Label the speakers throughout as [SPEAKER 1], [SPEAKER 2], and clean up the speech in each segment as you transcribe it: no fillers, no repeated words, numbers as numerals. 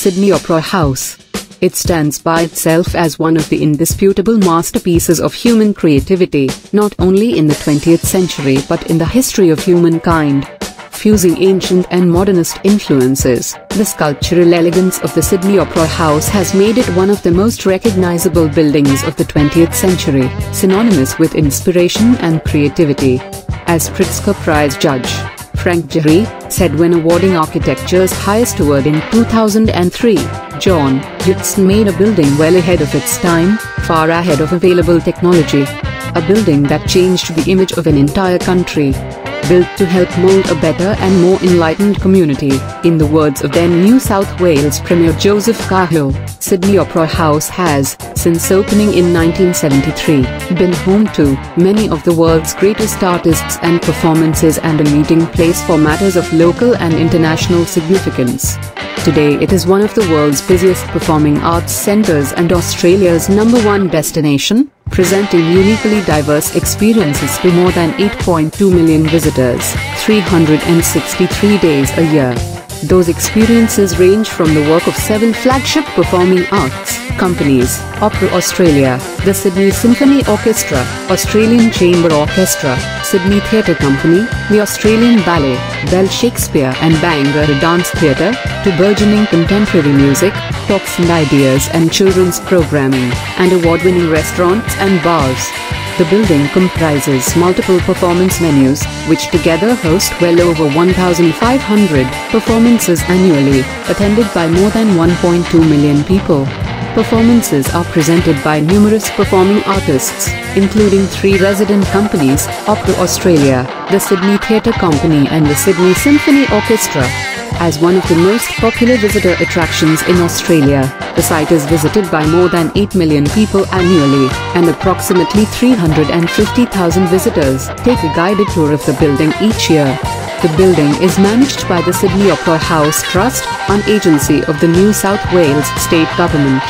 [SPEAKER 1] Sydney Opera House. It stands by itself as one of the indisputable masterpieces of human creativity, not only in the 20th century but in the history of humankind. Fusing ancient and modernist influences, the sculptural elegance of the Sydney Opera House has made it one of the most recognizable buildings of the 20th century, synonymous with inspiration and creativity. As Pritzker Prize judge Frank Gehry said when awarding architecture's highest award in 2003, John Utzon made a building well ahead of its time, far ahead of available technology. A building that changed the image of an entire country. Built to help mold a better and more enlightened community, in the words of then New South Wales Premier Joseph Cahill, Sydney Opera House has, since opening in 1973, been home to many of the world's greatest artists and performances and a meeting place for matters of local and international significance. Today it is one of the world's busiest performing arts centres and Australia's #1 destination, presenting uniquely diverse experiences to more than 8.2 million visitors, 363 days a year. Those experiences range from the work of 7 flagship performing arts companies: Opera Australia, the Sydney Symphony Orchestra, Australian Chamber Orchestra, Sydney Theatre Company, the Australian Ballet, Bell Shakespeare and Bangor Dance Theatre, to burgeoning contemporary music, talks and ideas and children's programming, and award-winning restaurants and bars. The building comprises multiple performance venues, which together host well over 1,500 performances annually, attended by more than 1.2 million people. Performances are presented by numerous performing artists, including 3 resident companies: Opera Australia, the Sydney Theatre Company and the Sydney Symphony Orchestra. As one of the most popular visitor attractions in Australia, the site is visited by more than 8 million people annually, and approximately 350,000 visitors take a guided tour of the building each year. The building is managed by the Sydney Opera House Trust, an agency of the New South Wales state government.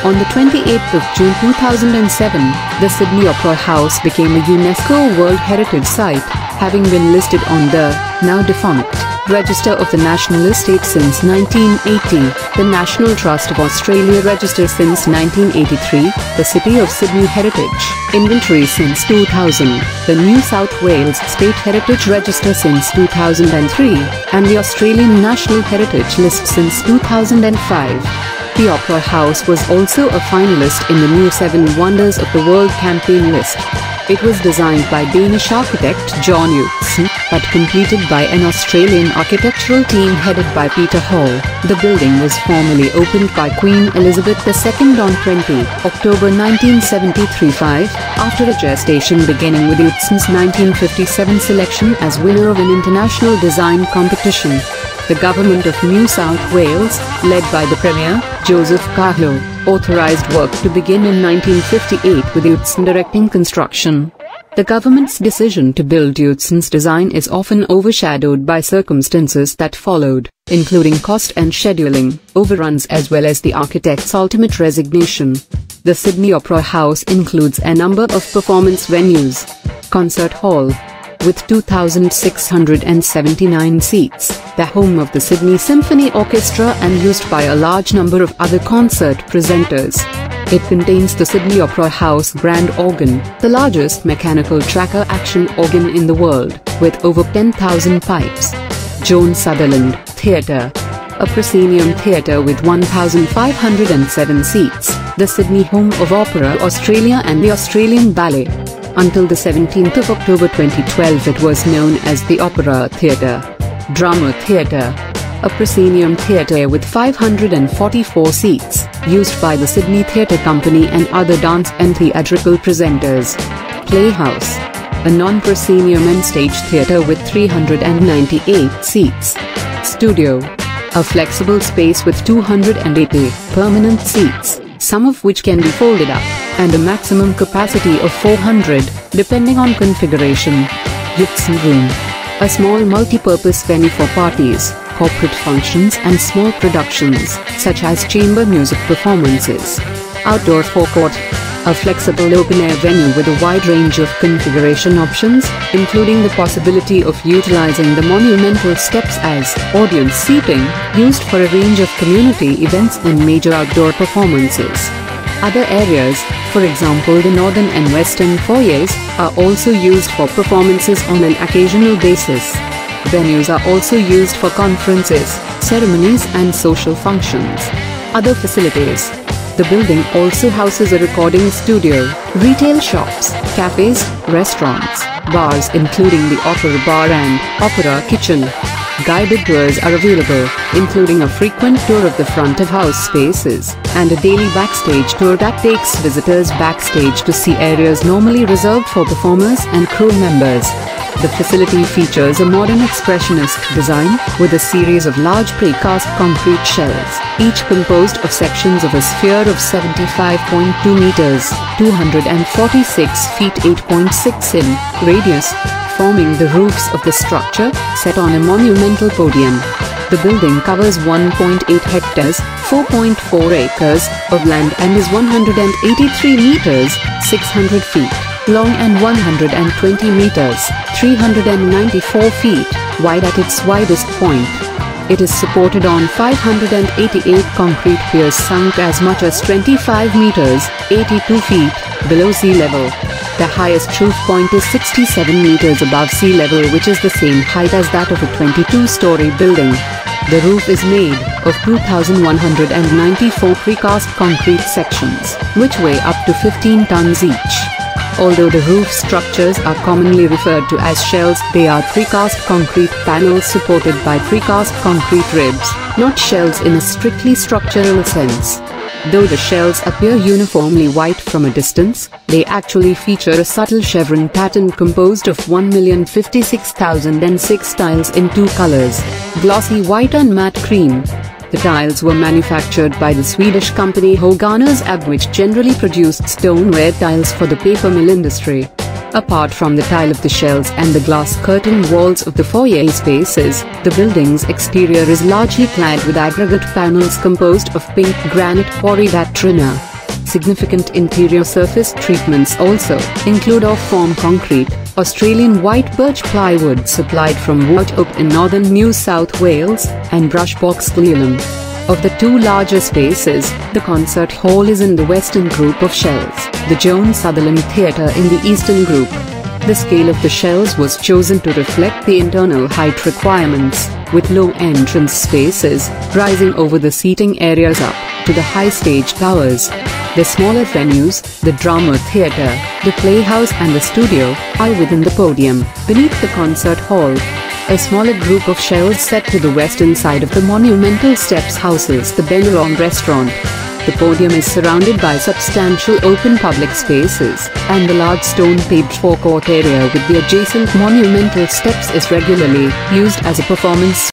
[SPEAKER 1] On the 28th of June 2007, the Sydney Opera House became a UNESCO World Heritage Site, having been listed on the, now defunct, Register of the National Estate since 1980, the National Trust of Australia Register since 1983, the City of Sydney Heritage Inventory since 2000, the New South Wales State Heritage Register since 2003, and the Australian National Heritage List since 2005. The Opera House was also a finalist in the new 7 Wonders of the World campaign list. It was designed by Danish architect John Utzon, but completed by an Australian architectural team headed by Peter Hall. The building was formally opened by Queen Elizabeth II on 20 October 1973, after a gestation beginning with Utzon's 1957 selection as winner of an international design competition. The Government of New South Wales, led by the Premier, Joseph Cahill, authorised work to begin in 1958 with Utzon directing construction. The government's decision to build Utzon's design is often overshadowed by circumstances that followed, including cost and scheduling overruns as well as the architect's ultimate resignation. The Sydney Opera House includes a number of performance venues. Concert Hall, with 2,679 seats, the home of the Sydney Symphony Orchestra and used by a large number of other concert presenters. It contains the Sydney Opera House Grand Organ, the largest mechanical tracker action organ in the world, with over 10,000 pipes. Joan Sutherland Theatre, a proscenium theatre with 1,507 seats, the Sydney home of Opera Australia and the Australian Ballet. Until the 17th of October 2012 it was known as the Opera Theatre. Drama Theatre, a proscenium theatre with 544 seats, used by the Sydney Theatre Company and other dance and theatrical presenters. Playhouse, a non-proscenium and stage theatre with 398 seats. Studio, a flexible space with 280 permanent seats, some of which can be folded up, and a maximum capacity of 400, depending on configuration. Utzon Room, a small multi-purpose venue for parties, corporate functions and small productions, such as chamber music performances. Outdoor forecourt, a flexible open-air venue with a wide range of configuration options, including the possibility of utilizing the monumental steps as audience seating, used for a range of community events and major outdoor performances. Other areas, for example the northern and western foyers, are also used for performances on an occasional basis. Venues are also used for conferences, ceremonies and social functions. Other facilities. The building also houses a recording studio, retail shops, cafes, restaurants, bars including the Opera Bar and Opera Kitchen. Guided tours are available, including a frequent tour of the front-of-house spaces, and a daily backstage tour that takes visitors backstage to see areas normally reserved for performers and crew members. The facility features a modern expressionist design, with a series of large precast concrete shells, each composed of sections of a sphere of 75.2 meters, 246 feet 8.6 in radius, forming the roofs of the structure, set on a monumental podium. The building covers 1.8 hectares, 4.4 acres, of land and is 183 meters, 600 feet. long and 120 meters, 394 feet, wide at its widest point. It is supported on 588 concrete piers sunk as much as 25 meters, 82 feet, below sea level. The highest roof point is 67 meters above sea level, which is the same height as that of a 22-story building. The roof is made of 2,194 precast concrete sections, which weigh up to 15 tons each. Although the roof structures are commonly referred to as shells, they are precast concrete panels supported by precast concrete ribs, not shells in a strictly structural sense. Though the shells appear uniformly white from a distance, they actually feature a subtle chevron pattern composed of 1,056,006 tiles in two colors, glossy white and matte cream. The tiles were manufactured by the Swedish company Höganäs AB, which generally produced stoneware tiles for the paper mill industry. Apart from the tile of the shells and the glass curtain walls of the foyer spaces, the building's exterior is largely clad with aggregate panels composed of pink granite quarried at Trina. Significant interior surface treatments also include off-form concrete, Australian white birch plywood supplied from Wauchope in northern New South Wales, and brush box gleelam. Of the two larger spaces, the concert hall is in the western group of shells, the Joan Sutherland Theatre in the eastern group. The scale of the shells was chosen to reflect the internal height requirements, with low entrance spaces rising over the seating areas up to the high stage towers. The smaller venues, the drama theatre, the playhouse and the studio, are within the podium, beneath the concert hall. A smaller group of shells set to the western side of the monumental steps houses the Bennelong restaurant. The podium is surrounded by substantial open public spaces, and the large stone-paved forecourt area with the adjacent monumental steps is regularly used as a performance